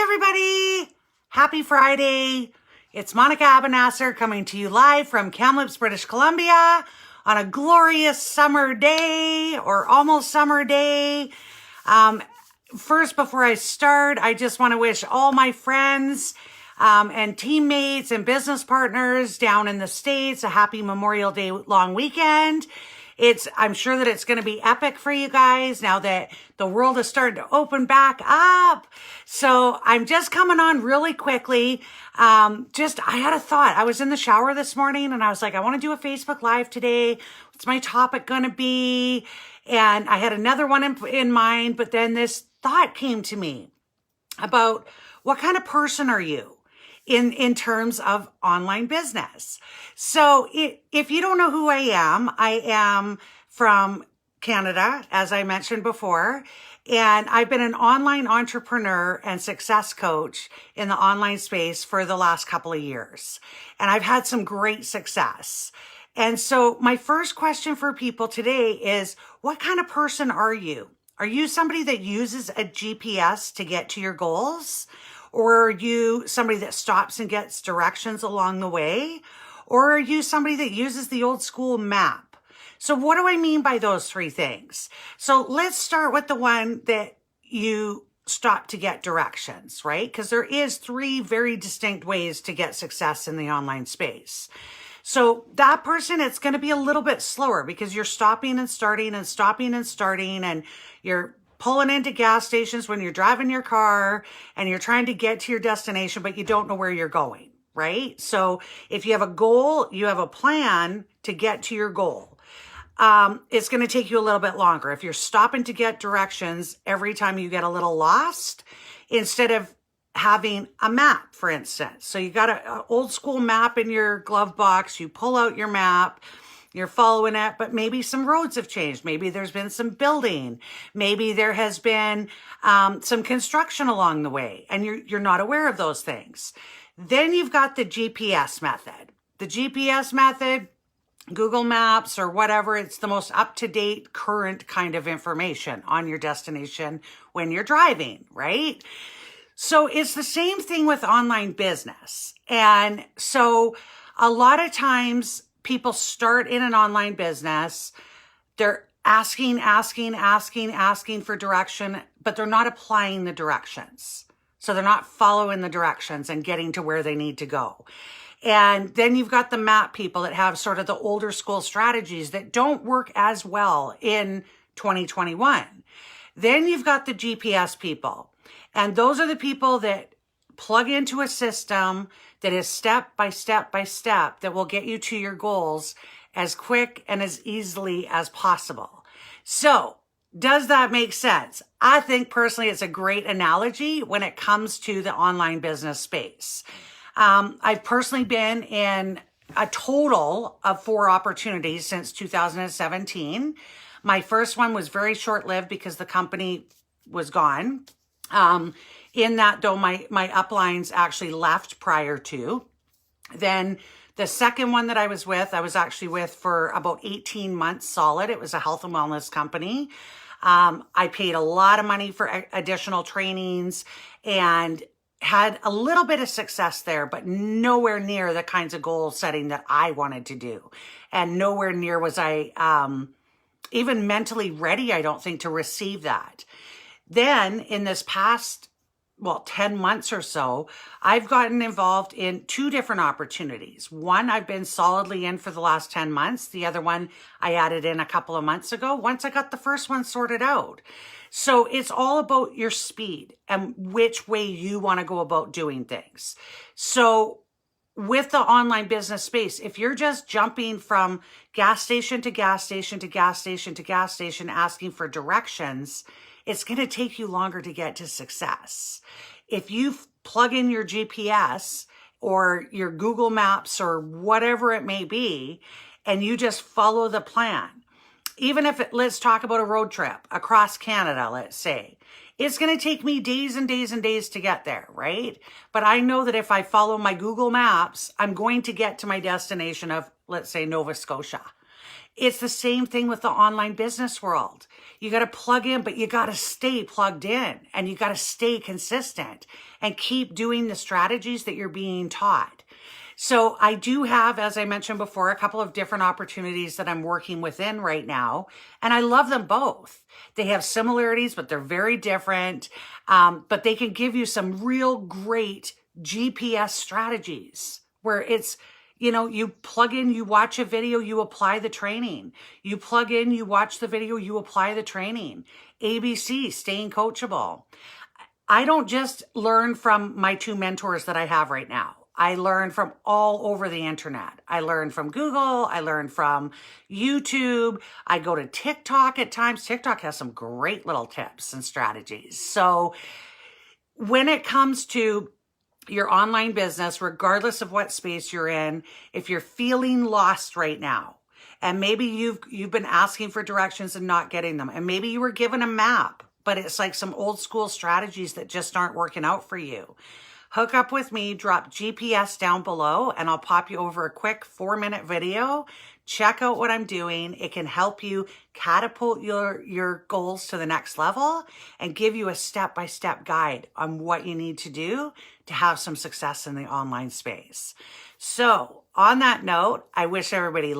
everybody. Happy Friday. It's Monica Abenasser coming to you live from Kamloops, British Columbia on a glorious summer day or almost summer day. First, before I start, I just want to wish all my friends and teammates and business partners down in the States a happy Memorial Day long weekend. I'm sure that it's going to be epic for you guys now that the world is starting to open back up. So I'm just coming on really quickly. I had a thought. I was in the shower this morning and I was like, I want to do a Facebook Live today. What's my topic going to be? And I had another one in mind, but then this thought came to me about what kind of person are you in terms of online business. So if you don't know who I am from Canada, as I mentioned before, and I've been an online entrepreneur and success coach in the online space for the last couple of years. And I've had some great success. And so my first question for people today is, what kind of person are you? Are you somebody that uses a GPS to get to your goals? Or are you somebody that stops and gets directions along the way? Or are you somebody that uses the old school map? So what do I mean by those three things? So let's start with the one that you stop to get directions, right? Because there is three very distinct ways to get success in the online space. So that person, it's going to be a little bit slower because you're stopping and starting and stopping and starting, and you're pulling into gas stations when you're driving your car and you're trying to get to your destination, but you don't know where you're going, right? So if you have a goal, you have a plan to get to your goal. It's going to take you a little bit longer. If you're stopping to get directions every time you get a little lost, instead of having a map, for instance. So you got an old school map in your glove box, you pull out your map, you're following it, but maybe some roads have changed. Maybe there's been some building. Maybe there has been some construction along the way, and you're not aware of those things. Then you've got the GPS method. The GPS method, Google Maps or whatever, it's the most up-to-date, current kind of information on your destination when you're driving, right? So it's the same thing with online business. And so a lot of times people start in an online business, they're asking for direction, but they're not applying the directions. So they're not following the directions and getting to where they need to go. And then you've got the map people that have sort of the older school strategies that don't work as well in 2021. Then you've got the GPS people. And those are the people that plug into a system that is step by step by step that will get you to your goals as quick and as easily as possible. So does that make sense? I think personally it's a great analogy when it comes to the online business space. I've personally been in a total of 4 opportunities since 2017. My first one was very short-lived because the company was gone. In that though, my uplines actually left prior to. Then the second one that I was actually with for about 18 months solid. It was a health and wellness company. I paid a lot of money for additional trainings and had a little bit of success there, but nowhere near the kinds of goal setting that I wanted to do. And nowhere near was I even mentally ready, I don't think, to receive that. Then in this past, 10 months or so, I've gotten involved in 2 different opportunities. One I've been solidly in for the last 10 months. The other one I added in a couple of months ago once I got the first one sorted out. So it's all about your speed and which way you want to go about doing things. So with the online business space, if you're just jumping from gas station to gas station to gas station to gas station asking for directions, it's going to take you longer to get to success. If you plug in your GPS or your Google Maps or whatever it may be, and you just follow the plan, even if let's talk about a road trip across Canada, let's say, it's going to take me days and days and days to get there, right? But I know that if I follow my Google Maps, I'm going to get to my destination of, let's say, Nova Scotia. It's the same thing with the online business world. You got to plug in, but you got to stay plugged in and you got to stay consistent and keep doing the strategies that you're being taught. So I do have, as I mentioned before, a couple of different opportunities that I'm working within right now, and I love them both. They have similarities, but they're very different. But they can give you some real great GPS strategies where it's, you plug in, you watch a video, you apply the training. You plug in, you watch the video, you apply the training. ABC, staying coachable. I don't just learn from my two mentors that I have right now. I learn from all over the internet. I learn from Google. I learn from YouTube. I go to TikTok at times. TikTok has some great little tips and strategies. So when it comes to your online business, regardless of what space you're in, if you're feeling lost right now, and maybe you've been asking for directions and not getting them, and maybe you were given a map, but it's like some old school strategies that just aren't working out for you, hook up with me, drop GPS down below, and I'll pop you over a quick 4-minute video. Check out what I'm doing. It can help you catapult your goals to the next level and give you a step-by-step guide on what you need to do to have some success in the online space. So on that note, I wish everybody